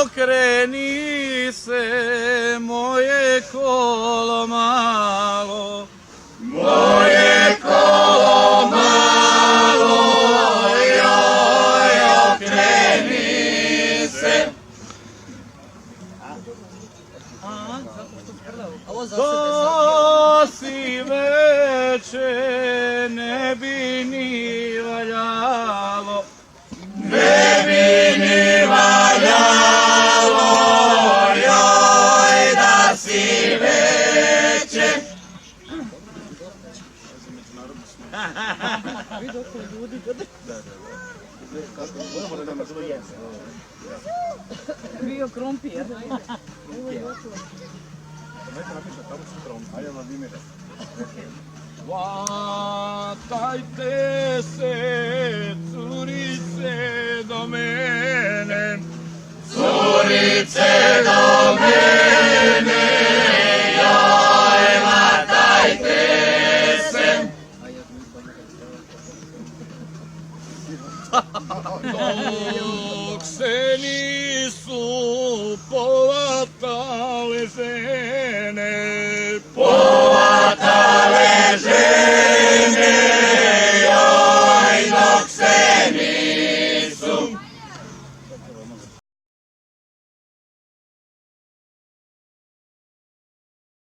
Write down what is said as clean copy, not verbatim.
Okreni se moje kolo malo, moje kolo malo, joj, okreni se. To si veče ne bi ni valjalo, ne bi ni valjalo, joj, da si veče. Bio krompir. Vatajte se, curice, do mene, curice, do mene, joj, vatajte se. Dok se nisu povatale žene, povatale žene,